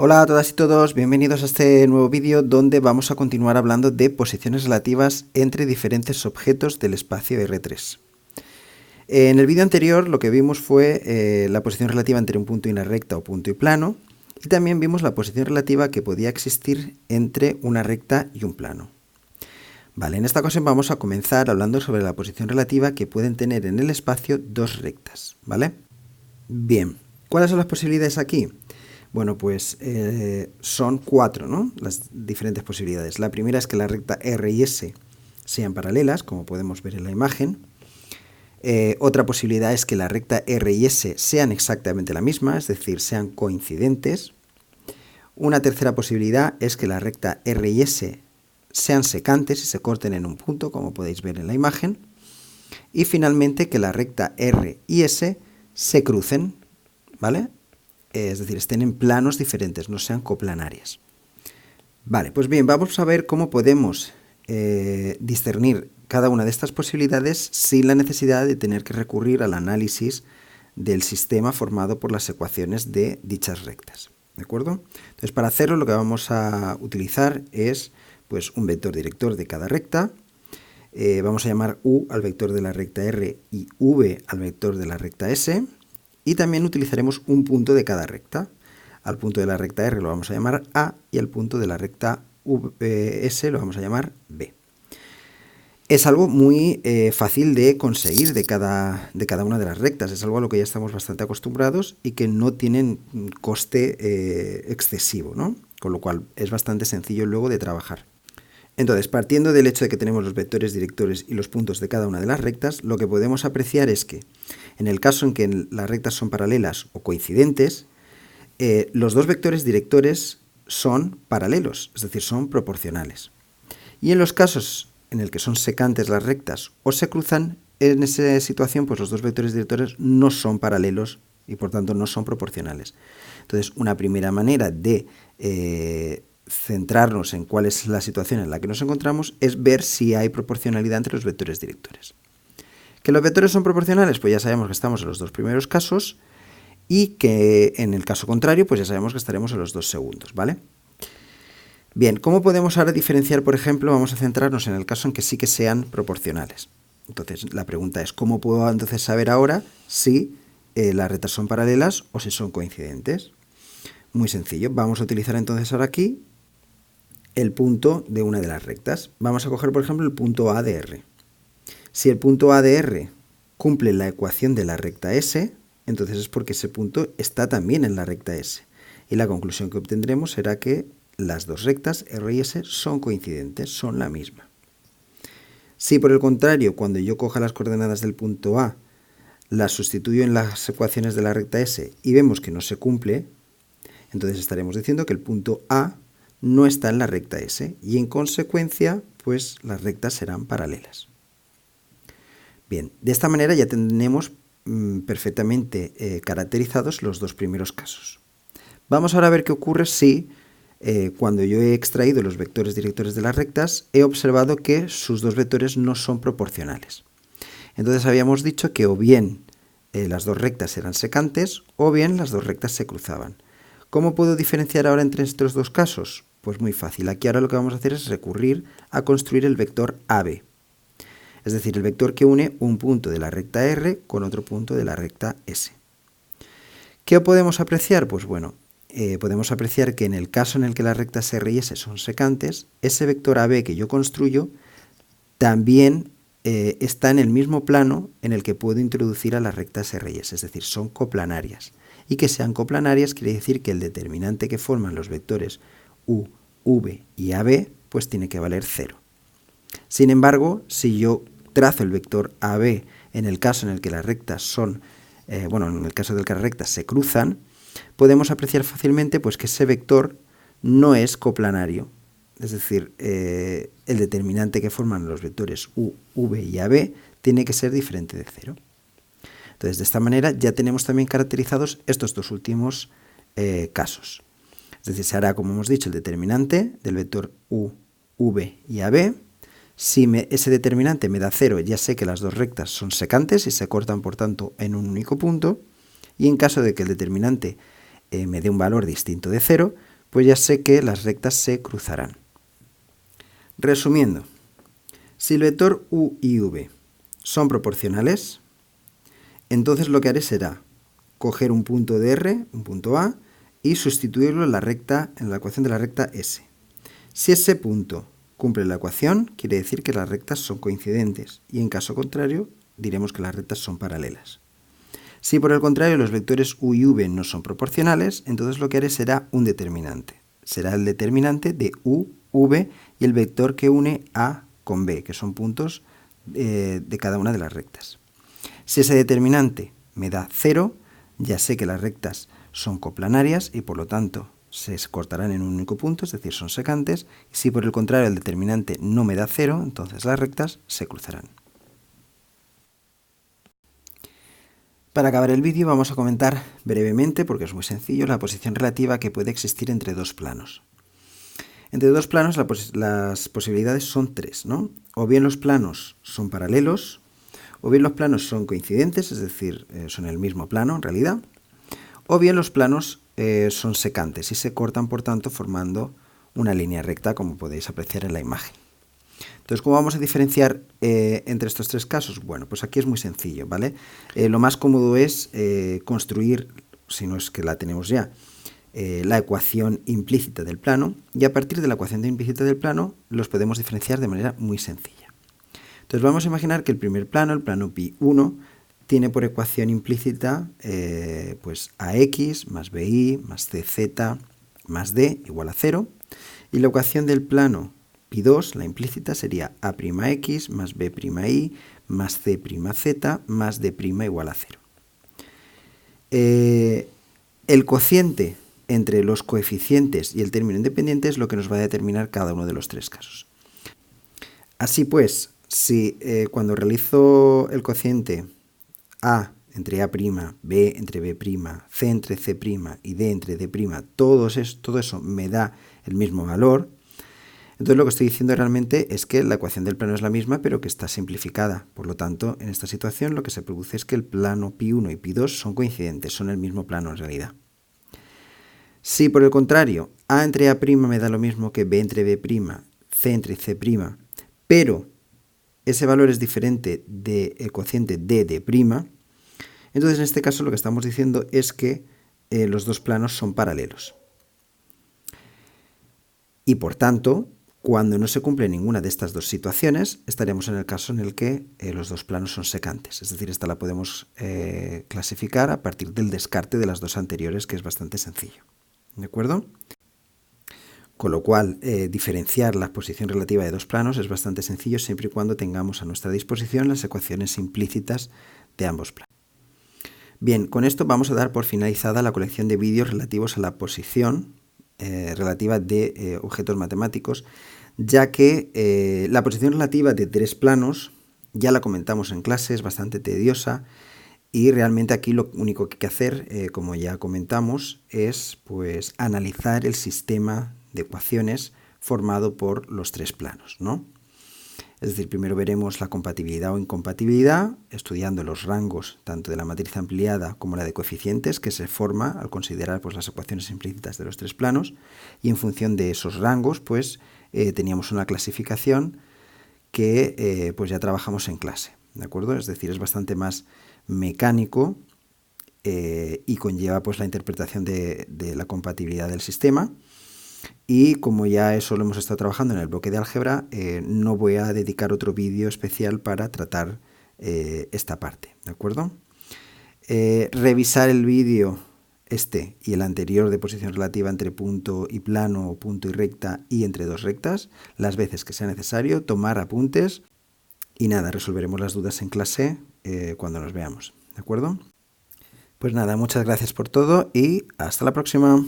Hola a todas y todos, bienvenidos a este nuevo vídeo donde vamos a continuar hablando de posiciones relativas entre diferentes objetos del espacio R3. En el vídeo anterior lo que vimos fue la posición relativa entre un punto y una recta o punto y plano, y también vimos la posición relativa que podía existir entre una recta y un plano. Vale, en esta ocasión vamos a comenzar hablando sobre la posición relativa que pueden tener en el espacio dos rectas, ¿vale? Bien, ¿cuáles son las posibilidades aquí? Bueno, pues son cuatro, ¿no? Las diferentes posibilidades. La primera es que la recta R y S sean paralelas, como podemos ver en la imagen. Otra posibilidad es que la recta R y S sean exactamente la misma, es decir, sean coincidentes. Una tercera posibilidad es que la recta R y S sean secantes y se corten en un punto, como podéis ver en la imagen. Y finalmente que la recta R y S se crucen, ¿vale? Es decir, estén en planos diferentes, no sean coplanarias. Vale, pues bien, vamos a ver cómo podemos discernir cada una de estas posibilidades sin la necesidad de tener que recurrir al análisis del sistema formado por las ecuaciones de dichas rectas. ¿De acuerdo? Entonces, para hacerlo lo que vamos a utilizar es pues, un vector director de cada recta. Vamos a llamar U al vector de la recta R y V al vector de la recta S. Y también utilizaremos un punto de cada recta. Al punto de la recta R lo vamos a llamar A y al punto de la recta S lo vamos a llamar B. Es algo muy fácil de conseguir de cada una de las rectas. Es algo a lo que ya estamos bastante acostumbrados y que no tienen coste excesivo, ¿no? Con lo cual es bastante sencillo luego de trabajar. Entonces, partiendo del hecho de que tenemos los vectores directores y los puntos de cada una de las rectas, lo que podemos apreciar es que en el caso en que las rectas son paralelas o coincidentes, los dos vectores directores son paralelos, es decir, son proporcionales. Y en los casos en el que son secantes las rectas o se cruzan, en esa situación pues los dos vectores directores no son paralelos y por tanto no son proporcionales. Entonces, una primera manera de centrarnos en cuál es la situación en la que nos encontramos es ver si hay proporcionalidad entre los vectores directores. ¿Que los vectores son proporcionales? Pues ya sabemos que estamos en los dos primeros casos y que en el caso contrario pues ya sabemos que estaremos en los dos segundos, ¿vale? Bien, ¿cómo podemos ahora diferenciar, por ejemplo? Vamos a centrarnos en el caso en que sí que sean proporcionales. Entonces la pregunta es, ¿cómo puedo entonces saber ahora si las rectas son paralelas o si son coincidentes? Muy sencillo, vamos a utilizar entonces ahora aquí el punto de una de las rectas. Vamos a coger, por ejemplo, el punto A de R. Si el punto A de R cumple la ecuación de la recta S, entonces es porque ese punto está también en la recta S. Y la conclusión que obtendremos será que las dos rectas R y S son coincidentes, son la misma. Si por el contrario, cuando yo coja las coordenadas del punto A, las sustituyo en las ecuaciones de la recta S y vemos que no se cumple, entonces estaremos diciendo que el punto A no está en la recta S y en consecuencia pues las rectas serán paralelas. Bien, de esta manera ya tenemos perfectamente caracterizados los dos primeros casos. Vamos ahora a ver qué ocurre si cuando yo he extraído los vectores directores de las rectas he observado que sus dos vectores no son proporcionales. Entonces habíamos dicho que o bien las dos rectas eran secantes o bien las dos rectas se cruzaban. ¿Cómo puedo diferenciar ahora entre estos dos casos? Pues muy fácil. Aquí ahora lo que vamos a hacer es recurrir a construir el vector AB. Es decir, el vector que une un punto de la recta R con otro punto de la recta S. ¿Qué podemos apreciar? Pues bueno, podemos apreciar que en el caso en el que las rectas R y S son secantes, ese vector AB que yo construyo también está en el mismo plano en el que puedo introducir a las rectas R y S, es decir, son coplanarias. Y que sean coplanarias quiere decir que el determinante que forman los vectores U, V y AB pues tiene que valer 0. Sin embargo, si yo trazo el vector AB en el caso en el que las rectas son, en el caso del que las rectas se cruzan, podemos apreciar fácilmente pues, que ese vector no es coplanario. Es decir, el determinante que forman los vectores U, V y AB tiene que ser diferente de 0. Entonces, de esta manera ya tenemos también caracterizados estos dos últimos casos. Es decir, se hará, como hemos dicho, el determinante del vector U, V y AB. Si ese determinante me da 0, ya sé que las dos rectas son secantes y se cortan, por tanto, en un único punto. Y en caso de que el determinante me dé un valor distinto de 0, pues ya sé que las rectas se cruzarán. Resumiendo, si el vector u y v son proporcionales, entonces lo que haré será coger un punto de R, un punto A, y sustituirlo en la ecuación de la recta S. Si ese punto cumple la ecuación, quiere decir que las rectas son coincidentes, y en caso contrario, diremos que las rectas son paralelas. Si por el contrario los vectores u y v no son proporcionales, entonces lo que haré será un determinante. Será el determinante de u, v y el vector que une A con B, que son puntos de cada una de las rectas. Si ese determinante me da 0, ya sé que las rectas son coplanarias y por lo tanto se cortarán en un único punto, es decir, son secantes. Y si por el contrario el determinante no me da 0, entonces las rectas se cruzarán. Para acabar el vídeo vamos a comentar brevemente, porque es muy sencillo, la posición relativa que puede existir entre dos planos. Entre dos planos las posibilidades son tres, ¿no? O bien los planos son paralelos, o bien los planos son coincidentes, es decir, son el mismo plano en realidad, o bien los planos son secantes y se cortan, por tanto, formando una línea recta, como podéis apreciar en la imagen. Entonces, ¿cómo vamos a diferenciar entre estos tres casos? Bueno, pues aquí es muy sencillo, ¿vale? Lo más cómodo es construir, si no es que la tenemos ya, la ecuación implícita del plano, y a partir de la ecuación implícita del plano los podemos diferenciar de manera muy sencilla. Entonces vamos a imaginar que el primer plano, el plano pi1, tiene por ecuación implícita pues ax más bi más cz más d igual a 0, y la ecuación del plano pi2, la implícita, sería a'x más b'i más c'z más d' igual a 0. El cociente entre los coeficientes y el término independiente es lo que nos va a determinar cada uno de los tres casos. Así pues, si cuando realizo el cociente A entre A', B entre B', C entre C' y D entre D', todo eso me da el mismo valor, entonces lo que estoy diciendo realmente es que la ecuación del plano es la misma, pero que está simplificada. Por lo tanto, en esta situación lo que se produce es que el plano pi1 y pi2 son coincidentes, son el mismo plano en realidad. Si por el contrario A entre A' me da lo mismo que B entre B', C entre C', pero ese valor es diferente del cociente D', entonces en este caso lo que estamos diciendo es que los dos planos son paralelos. Y por tanto, cuando no se cumple ninguna de estas dos situaciones, estaríamos en el caso en el que los dos planos son secantes. Es decir, esta la podemos clasificar a partir del descarte de las dos anteriores, que es bastante sencillo. ¿De acuerdo? Con lo cual, diferenciar la posición relativa de dos planos es bastante sencillo siempre y cuando tengamos a nuestra disposición las ecuaciones implícitas de ambos planos. Bien, con esto vamos a dar por finalizada la colección de vídeos relativos a la posición relativa de objetos matemáticos, ya que la posición relativa de tres planos ya la comentamos en clase, es bastante tediosa y realmente aquí lo único que hay que hacer, como ya comentamos, es pues analizar el sistema de ecuaciones formado por los tres planos, ¿no? Es decir, primero veremos la compatibilidad o incompatibilidad, estudiando los rangos tanto de la matriz ampliada como la de coeficientes que se forma al considerar pues, las ecuaciones implícitas de los tres planos, y en función de esos rangos pues teníamos una clasificación que pues ya trabajamos en clase, ¿de acuerdo? Es decir, es bastante más mecánico y conlleva pues la interpretación de la compatibilidad del sistema. Y como ya eso lo hemos estado trabajando en el bloque de álgebra, no voy a dedicar otro vídeo especial para tratar esta parte, ¿de acuerdo? Revisar el vídeo este y el anterior de posición relativa entre punto y plano o punto y recta y entre dos rectas, las veces que sea necesario, tomar apuntes y nada, resolveremos las dudas en clase cuando nos veamos, ¿de acuerdo? Pues nada, muchas gracias por todo y hasta la próxima.